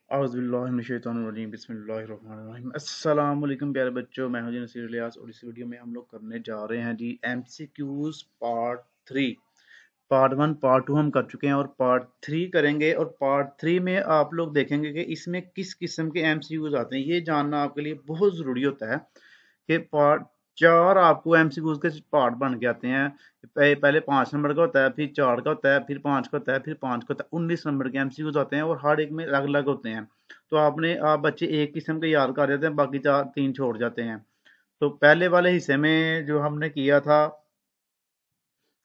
बिस्मिल्लाहिर्रहमानिर्रहीम। अस्सलाम वालेकुम प्यारे बच्चों, मैं हूं जी नसीर इलियास और इस वीडियो में हम लोग करने जा रहे हैं जी MCQs पार्ट 3। पार्ट 1 पार्ट 2 हम कर चुके हैं और पार्ट 3 करेंगे। और पार्ट 3 में आप लोग देखेंगे कि इसमें किस किस्म के MCQs आते हैं। ये जानना आपके लिए बहुत ज़रूरी होता है कि पार्ट 4 आपको MCQs के पार्ट बन के आते हैं। पहले 5 नंबर का होता है, फिर 4 का होता है, फिर 5 का होता है, फिर 5 का होता है। 19 नंबर के MCQs आते हैं और हर एक में अलग अलग होते हैं। तो आप बच्चे एक किस्म के याद कर देते हैं, बाकी 3 छोड़ जाते हैं। तो पहले वाले हिस्से में जो हमने किया था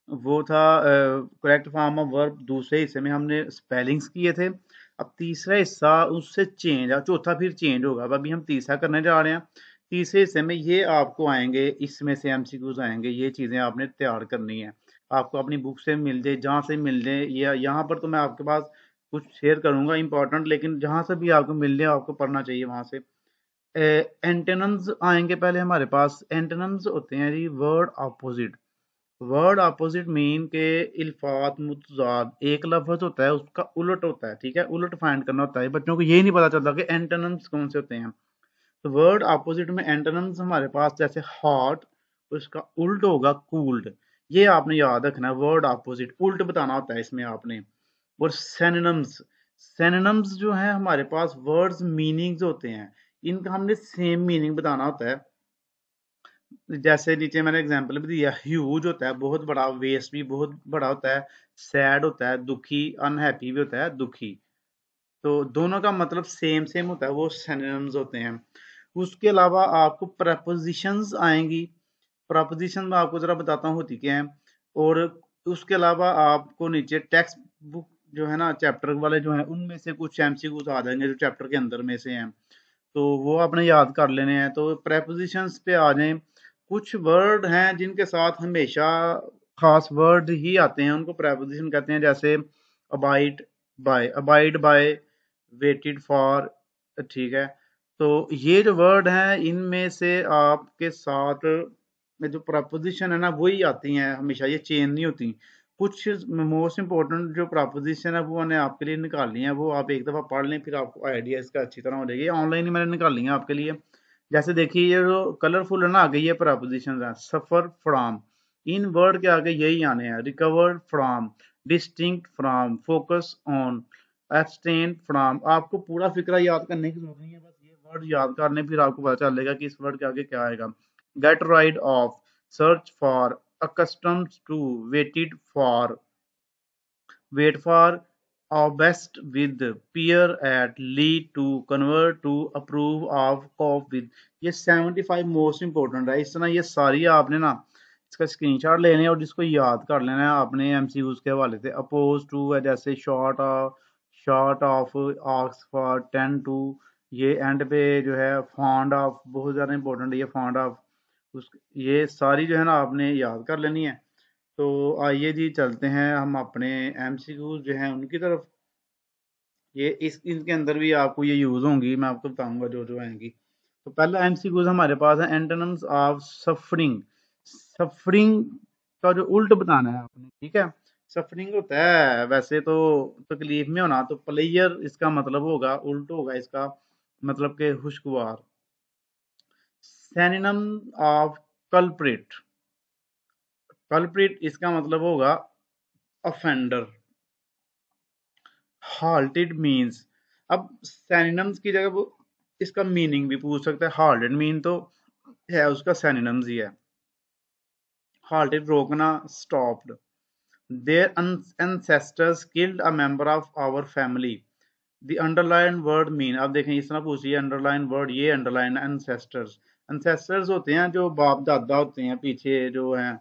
वो था करेक्ट फॉर्म ऑफ वर्ब। दूसरे हिस्से में हमने स्पेलिंग्स किए थे। अब तीसरा हिस्सा उससे चेंज, चौथा फिर चेंज होगा। अब अभी हम तीसरा करने जा रहे हैं। तीसरे हिस्से में ये आपको आएंगे, इसमें से MCQs आएंगे। ये चीज़ें आपने तैयार करनी है, आपको अपनी बुक से मिल जाए, जहाँ से मिल जाए, या यहाँ पर तो मैं आपके पास कुछ शेयर करूंगा इंपॉर्टेंट, लेकिन जहाँ से भी आपको मिल जाए आपको पढ़ना चाहिए वहाँ से। एंटोनिम्स आएंगे पहले हमारे पास। एंटोनिम्स होते हैं जी word opposite. Word opposite mean के इल्फात मुतजाद, एक लफ्ज होता है उसका उलट होता है, ठीक है। उलट फाइंड करना होता है। बच्चों को यही नहीं पता चलता कि एंटोनिम्स कौन से होते हैं। तो वर्ड अपोजिट में एंटोनिम्स हमारे पास जैसे हॉट, उसका उल्ट होगा कूल्ड। ये आपने याद रखना है, वर्ड अपोजिट उल्ट बताना होता है इसमें आपने। और सिनोनिम्स, सिनोनिम्स जो है हमारे पास वर्ड्स मीनिंग्स होते हैं, इनका हमने सेम मीनिंग बताना होता है। जैसे नीचे मैंने एग्जांपल भी दिया, ह्यूज होता है बहुत बड़ा, वेस्ट भी बहुत बड़ा होता है, सैड होता है दुखी, अनहैप्पी भी होता है दुखी। तो दोनों का मतलब सेम सेम होता है, वो सिनोनिम्स होते हैं। उसके अलावा आपको प्रपोजिशंस आएंगी। प्रपोजिशन में आपको जरा बताता हूँ होती क्या है। और उसके अलावा आपको नीचे टेक्स्ट बुक जो है ना, चैप्टर वाले जो है, उनमें से कुछ MCQs आ जाएंगे जो चैप्टर के अंदर में से हैं। तो वो आपने याद कर लेने हैं। तो प्रेपोजिशंस पे आ जाएं। कुछ वर्ड हैं जिनके साथ हमेशा खास वर्ड ही आते हैं, उनको प्रेपोजिशन कहते हैं। जैसे अबाइड बाय, वेटेड फॉर, ठीक है। तो ये जो वर्ड हैं इनमें से आपके साथ में जो प्रपोजिशन है ना वही आती हैं हमेशा, ये चेंज नहीं होती। कुछ मोस्ट इंपॉर्टेंट जो प्रपोजिशन है वो मैंने आपके लिए निकाली है, वो आप एक दफ़ा पढ़ लें, फिर आपको आइडिया इसका अच्छी तरह हो जाएगी। ऑनलाइन ही मैंने निकाली है आपके लिए। जैसे देखिए ये जो कलरफुल है ना, आगे ये प्रपोजिशन है। सफर फ्रॉम, इन वर्ड के आगे यही आने हैं। Recovered from, distinct from, focus on, abstain from. आपको पूरा फिक्रा याद करने की जरूरत नहीं है, बस ये वर्ड याद करने, फिर आपको पता चलेगा कि इस वर्ड के आगे क्या आएगा। Get rid of, search for, accustomed to, waited for, wait for, best with, peer at, lead to, convert to, approve of, cope with। ये 75 मोस्ट इंपॉर्टेंट है। इस तरह ये सारी आपने ना इसका स्क्रीनशॉट लेने और जिसको याद कर लेना है आपने MCQs के हवाले से। अपोज टू है, जैसे short of, ask for, tend to. ये एंड पे जो है फॉन्ड ऑफ, बहुत ज़्यादा इंपॉर्टेंट है ये फॉन्ड ऑफ। उस ये सारी जो है ना आपने याद कर लेनी है। तो आइए जी चलते हैं हम अपने MCQs जो हैं उनकी तरफ। ये इस इनके अंदर भी आपको ये यूज होंगी, मैं आपको बताऊंगा जो जो आएंगी। तो पहला MCQs हमारे पास है एंटोनिम्स ऑफ सफरिंग। सफरिंग का जो उल्ट बताना है आपने, ठीक है। सफरिंग होता है वैसे तो तकलीफ में होना, तो प्लेयर इसका मतलब होगा, उल्ट होगा इसका मतलब के खुशगवार। सिनोनिम ऑफ कल्प्रिट, कल्प्रिट इसका मतलब होगा ऑफेंडर। हाल्टेड मीन्स, अब सिनोनिम्स की जगह वो इसका मीनिंग भी पूछ सकता है। हाल्टेड मीन तो है उसका सिनोनिम्स ही है। हाल्टेड रोकना, stopped. Their ancestors killed a member of our family, the underlined word mean। अब देखें इस तरह पूछिए अंडरलाइन वर्ड, ये अंडरलाइन ancestors। ancestors होते हैं जो बाप दादा होते हैं, पीछे जो हैं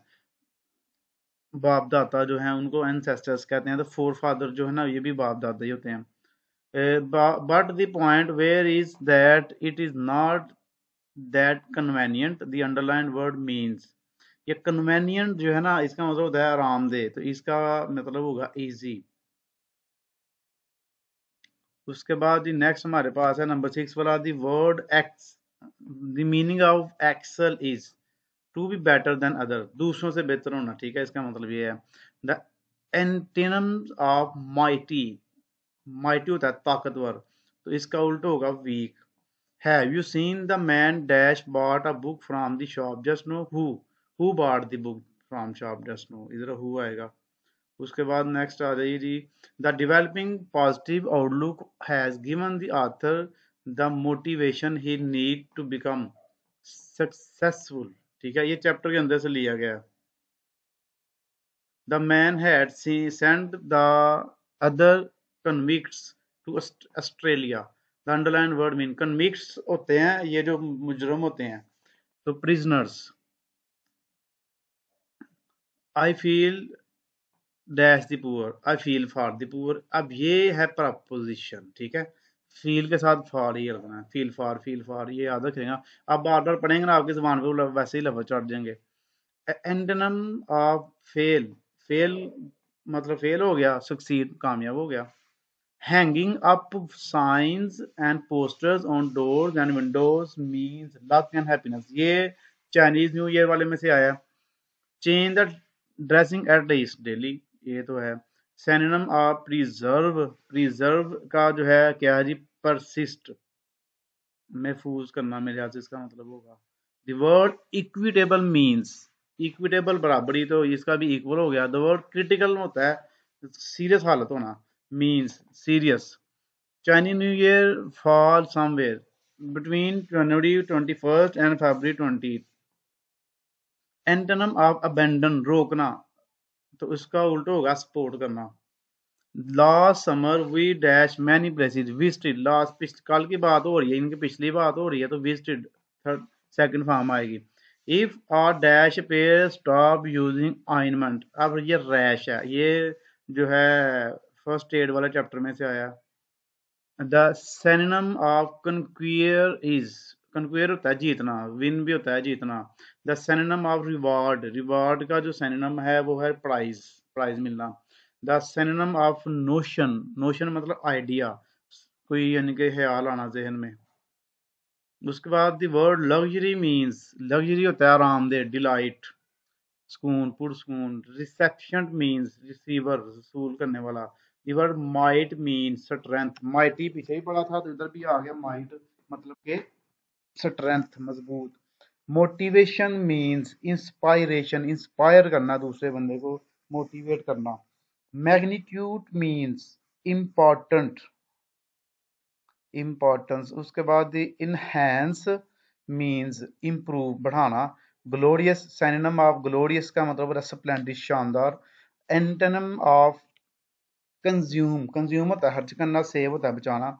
बाप दादा जो हैं उनको ancestors कहते हैं। तो फोर फादर जो है ना ये भी बाप दादा ही होते हैं। But the point where is that it is not that convenient, the underlined word means। ये convenient जो है ना इसका मतलब होता है आरामदेह, तो इसका मतलब होगा easy। उसके बाद नेक्स्ट हमारे पास है नंबर 6 वाला, the word x, the meaning of excel is to be better than other, दूसरों से बेहतर होना, ठीक है। इसका मतलब ये है। the antonyms of mighty, mighty होता है ताकतवर, तो तो इसका उल्टा होगा weak. Have you seen the man dash bought a book from the shop just now, who bought the book from shop just now, इधर हु आएगा। उसके बाद नेक्स्ट आ जाइए जी, the developing positive outlook has given the author the motivation he need to become successful. ठीक है, ये चैप्टर के अंदर से लिया गया है। The man had sent the other convicts to Australia. The underline word mean, convicts होते हैं ये जो मुजरम होते हैं, तो prisoners. I feel dash the poor, I feel for the poor. अब ये है प्रपोजिशन, ठीक है, फील के साथ फॉर ही रखना है, फील फॉर ये याद रखेगा। अब बार बार पढ़ेंगे ना आपकी जुबान पे वैसे ही लफ्ज चढ़ जाएंगे। एंटोनिम ऑफ फेल, फेल मतलब फेल हो गया, सक्सीड कामयाब हो गया। Hanging up science and posters on doors and Windows means luck and happiness, ये चाइनीज न्यू ईयर वाले में से आया। Change the dressing at least daily, ये तो है। सिनोनिम ऑफ प्रिजर्व, प्रिजर्व का जो है क्या है जी, परसिस्ट, महफूज करना मेरे ख्याल से इसका मतलब होगा। The word equitable means, equitable बराबरी, तो इसका भी इक्वल हो गया। द वर्ड क्रिटिकल होता है सीरियस हालत होना, means serious. Chinese new year fall somewhere between January 21 and February 20। Antonym of abandon, रोकना, तो इसका उल्टा होगा सपोर्ट करना। Last summer we dash many places visited, last कल की बात हो रही है, इनकी पिछली बात हो रही है, तो विजिटेड थर्ड सेकंड फॉर्म आएगी। If a dash pair stop using ointment, अब ये रैश है, ये जो है फर्स्ट एड वाले चैप्टर में से आया। द सिनोनिम ऑफ कन्क्वियर इज, कन्क्वियर होता है जीतना, विन भी होता है जीतना। The synonym of reward, reward का जो सिनोनिम है वो है प्राइज, प्राइज मिलना। The synonym of notion, notion मतलब आइडिया, कोई यानी कि ख्याल आना जहन में। उसके बाद the word luxury means, luxury होता है आरामदेह, डिलाइट, सुकून, पुरसकून। रिसेप्शन मींस रिसीवर, रसूल करने वाला। The word might means strength, mighty पीछे ही पड़ा था तो इधर भी आ गया माइट, मतलब के स्ट्रेंथ, मजबूत। मोटिवेशन मींस इंस्पायरेशन, इंस्पायर करना दूसरे बंदे को, मोटिवेट करना। Magnitude means important, importance. उसके बाद इनहेंस मींस इम्प्रूव, बढ़ाना। ग्लोरियस, सिनोनिम ऑफ ग्लोरियस का मतलब है स्प्लेंडिड, शानदार। एंटोनिम ऑफ कंज्यूम, कंज्यूम होता है खर्च करना, सेव होता है बचाना।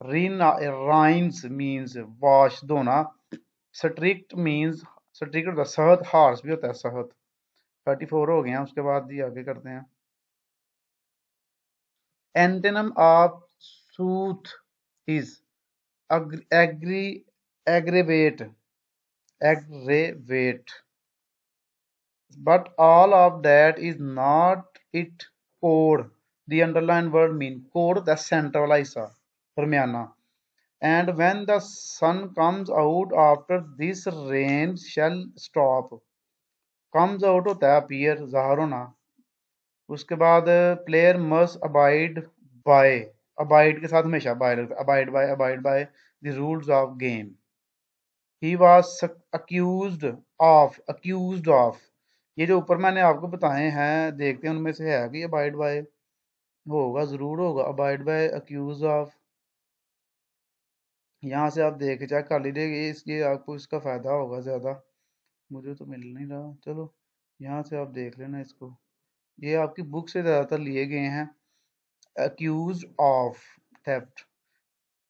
राइंस मींस वॉश, धोना। स्ट्रिक्ट मींस, स्ट्रिक्ट होता है सख्त, हार्श भी होता है सख्त। 34 हो गए हैं, उसके बाद ही आगे करते हैं। Antonym of soothe is agree, aggravate, aggravate, but all of that is not it core। The underlined word mean core, the center वाला हिस्सा, दरमियाना। And when the sun comes out after this rain shall stop, comes out होता है appear, ज़ाहिर होना। उसके बाद player must abide by, abide के साथ हमेशा by लगता है, abide by the rules of game। He was accused of, ये जो ऊपर मैंने आपको बताए हैं, देखते हैं उनमें से है कि अबाइड बाय होगा, जरूर होगा अबाइड बाय, अक्यूज ऑफ। यहाँ से आप देख चेक कर लीजिए, इसलिए आपको इसका फायदा होगा ज्यादा। मुझे तो मिल नहीं रहा, चलो यहाँ से आप देख लेना इसको, ये आपकी बुक से ज्यादातर लिए गए हैं। Accuse of theft.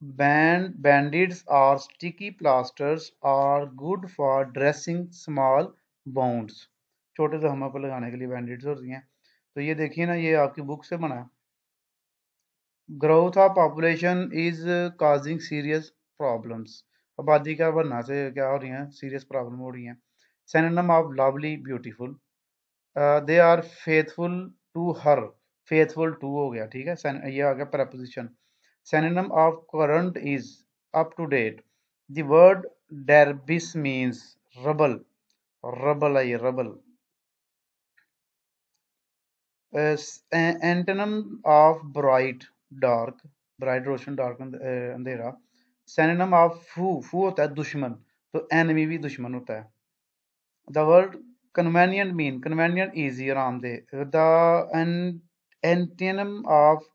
Bandits or sticky plasters are good for dressing small wounds, छोटे जख्मों पर लगाने के लिए बैंडेड्स होती हैं। तो ये देखिए ना, ये आपकी बुक से बना है। Growth of population is causing serious problems, आबादी का बढ़ना से क्या हो रही है, सीरियस प्रॉब्लम हो रही है। Synonym of lovely, beautiful. They are faithful to her, faithful to हो गया, ठीक है, ये आ गया preposition। Synonym of current is up to date। The word debris means rubble, rubble है ये, rubble। Antonym of bright, dark, bright Roshan, dark अंधेरा। Synonym of फू होता है दुश्मन, तो एनिमी भी दुश्मन होता है। The word convenient mean, convenient easy, आरामदेह। The antonym of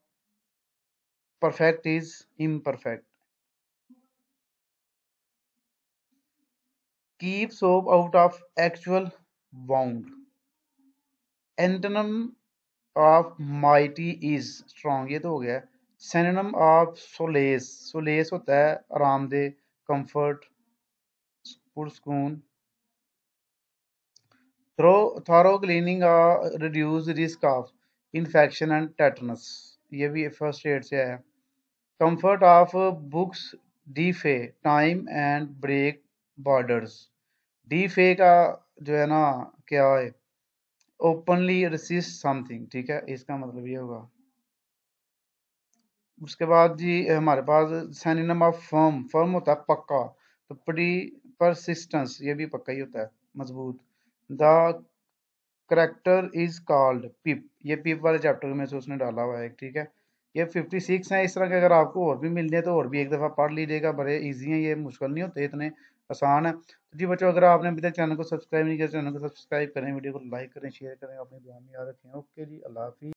perfect is imperfect. Keep soap out of actual wound. Antonym of mighty is strong, ये तो हो गया। सिनोनिम ऑफ सोलेस, सोलेस होता है आरामदेह, कंफर्ट, पुरस्कून। Thorough cleaning reduce risk of infection and tetanus, ये भी फर्स्ट एड से है। Comfort of books defy time and break borders. Defy का जो है ना क्या है, ओपनली रेसिस्ट समथिंग, ठीक है, इसका मतलब ये होगा। उसके बाद जी हमारे पास सिनोनिम ऑफ फर्म, फर्म होता है पक्का, तो परसिस्टेंस, ये भी पक्का ही होता है, मजबूत। द करेक्टर इज कॉल्ड पिप, ये पिप वाले चैप्टर में से उसने डाला हुआ है, ठीक है। ये 56 है। इस तरह के अगर आपको और भी मिल जाए तो और भी एक दफ़ा पढ़ लीजिएगा, बड़े इजी हैं, ये मुश्किल नहीं होते, इतने आसान है। तो जी बच्चों, अगर आपने अभी तक चैनल को सब्सक्राइब नहीं किया, चैनल को सब्सक्राइब करें, वीडियो को लाइक करें, शेयर करें, अपनी दुआ में याद रखें। ओके जी, अल्लाह हाफिज़।